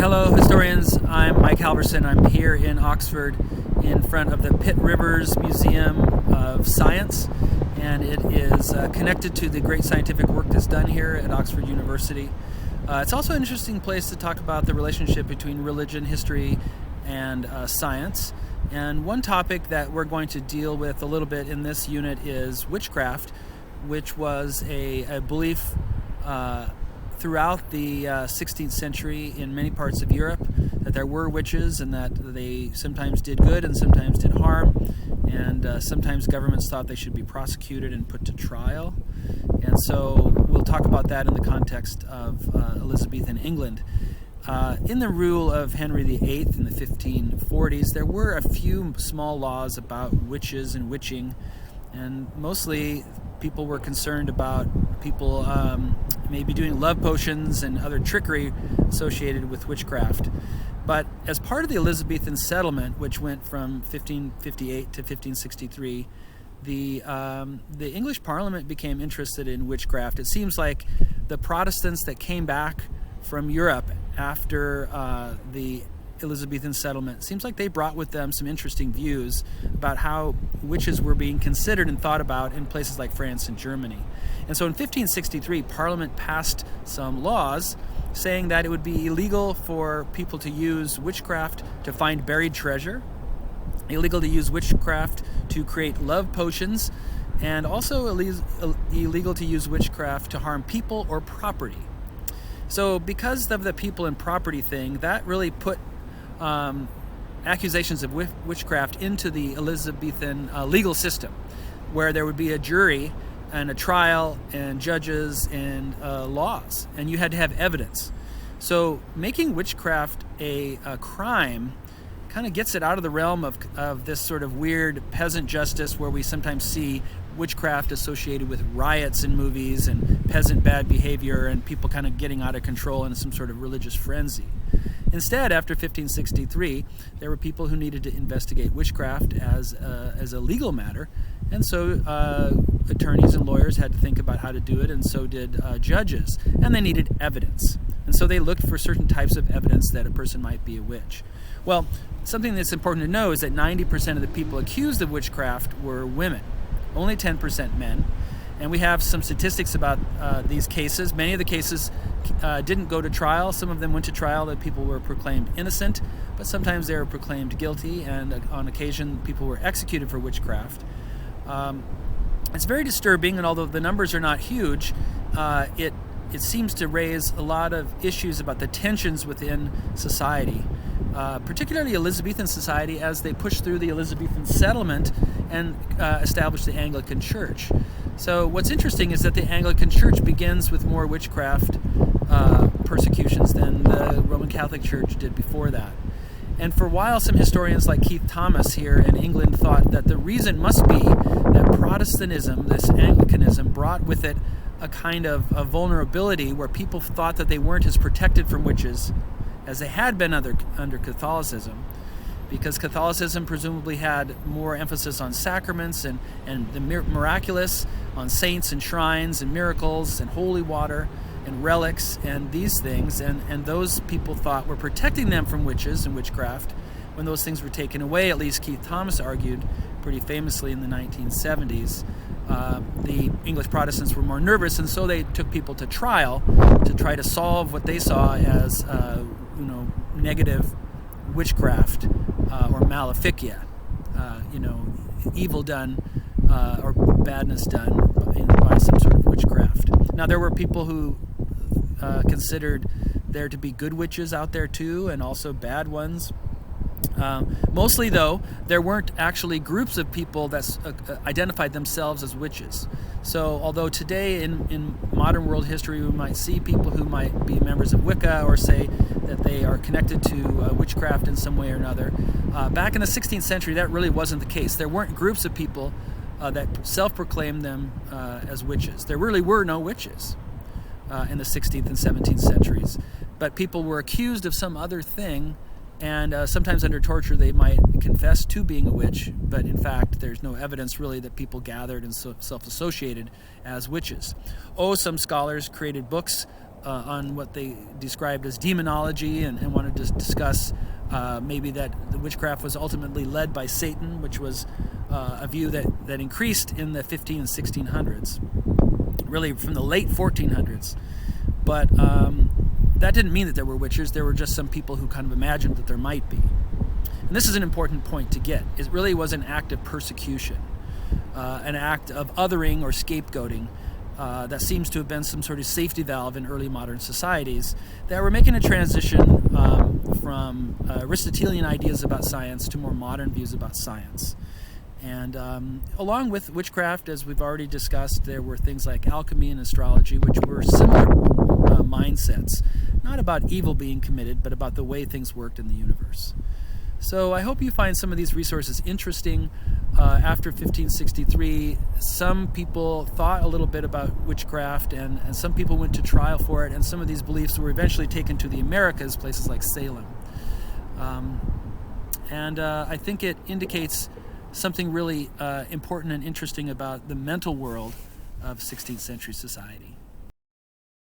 Hello historians, I'm Mike Halvorson. I'm here in Oxford in front of the Pitt Rivers Museum of Science, and it is connected to the great scientific work that's done here at Oxford University. It's also an interesting place to talk about the relationship between religion, history, and science. And one topic that we're going to deal with a little bit in this unit is witchcraft, which was a belief throughout the 16th century in many parts of Europe that there were witches and that they sometimes did good and sometimes did harm, and sometimes governments thought they should be prosecuted and put to trial. And so we'll talk about that in the context of Elizabethan England. In the rule of Henry VIII in the 1540s, there were a few small laws about witches and witching, and mostly people were concerned about people maybe doing love potions and other trickery associated with witchcraft. But as part of the Elizabethan settlement, which went from 1558 to 1563, the English Parliament became interested in witchcraft. It seems like the Protestants that came back from Europe after the Elizabethan settlement, seems like they brought with them some interesting views about how witches were being considered and thought about in places like France and Germany. And so in 1563, Parliament passed some laws saying that it would be illegal for people to use witchcraft to find buried treasure, illegal to use witchcraft to create love potions, and also illegal to use witchcraft to harm people or property. So because of the people and property thing, that really put accusations of witchcraft into the Elizabethan legal system, where there would be a jury and a trial and judges and laws, and you had to have evidence. So making witchcraft a crime kind of gets it out of the realm of this sort of weird peasant justice where we sometimes see witchcraft associated with riots in movies and peasant bad behavior and people kind of getting out of control in some sort of religious frenzy. Instead, after 1563, there were people who needed to investigate witchcraft as a legal matter, and so attorneys and lawyers had to think about how to do it, and so did judges, and they needed evidence. And so they looked for certain types of evidence that a person might be a witch. Well, something that's important to know is that 90% of the people accused of witchcraft were women, only 10% men. And we have some statistics about these cases. Many of the cases didn't go to trial. Some of them went to trial that people were proclaimed innocent, but sometimes they were proclaimed guilty, and on occasion people were executed for witchcraft. It's very disturbing, and although the numbers are not huge, it seems to raise a lot of issues about the tensions within society, particularly Elizabethan society, as they pushed through the Elizabethan settlement and established the Anglican Church. So what's interesting is that the Anglican Church begins with more witchcraft persecutions than the Roman Catholic Church did before that. And for a while, some historians like Keith Thomas here in England thought that the reason must be that Protestantism, this Anglicanism, brought with it a kind of a vulnerability where people thought that they weren't as protected from witches as they had been under Catholicism, because Catholicism presumably had more emphasis on sacraments and the miraculous, on saints and shrines and miracles and holy water and relics and these things, and those people thought were protecting them from witches and witchcraft. When those things were taken away, at least Keith Thomas argued pretty famously in the 1970s, the English Protestants were more nervous, and so they took people to trial to try to solve what they saw as negative witchcraft or maleficia, evil done or badness done by some sort of witchcraft. Now, there were people who considered there to be good witches out there too, and also bad ones. Mostly, though, there weren't actually groups of people that identified themselves as witches. So although today in modern world history we might see people who might be members of Wicca or say that they are connected to witchcraft in some way or another, back in the 16th century that really wasn't the case. There weren't groups of people that self-proclaimed them as witches. There really were no witches in the 16th and 17th centuries, but people were accused of some other thing, and sometimes under torture they might confess to being a witch, but in fact there's no evidence really that people gathered and self-associated as witches. Some scholars created books on what they described as demonology, and wanted to discuss maybe that the witchcraft was ultimately led by Satan, which was a view that increased in the 15 and 1600s, really from the late 1400s. But that didn't mean that there were witches. There were just some people who kind of imagined that there might be. And this is an important point to get. It really was an act of persecution, an act of othering or scapegoating that seems to have been some sort of safety valve in early modern societies that were making a transition from Aristotelian ideas about science to more modern views about science. And along with witchcraft, as we've already discussed, there were things like alchemy and astrology, which were similar mindsets, not about evil being committed, but about the way things worked in the universe. So I hope you find some of these resources interesting. After 1563, some people thought a little bit about witchcraft, and some people went to trial for it, and some of these beliefs were eventually taken to the Americas, places like Salem. I think it indicates something really important and interesting about the mental world of 16th century society.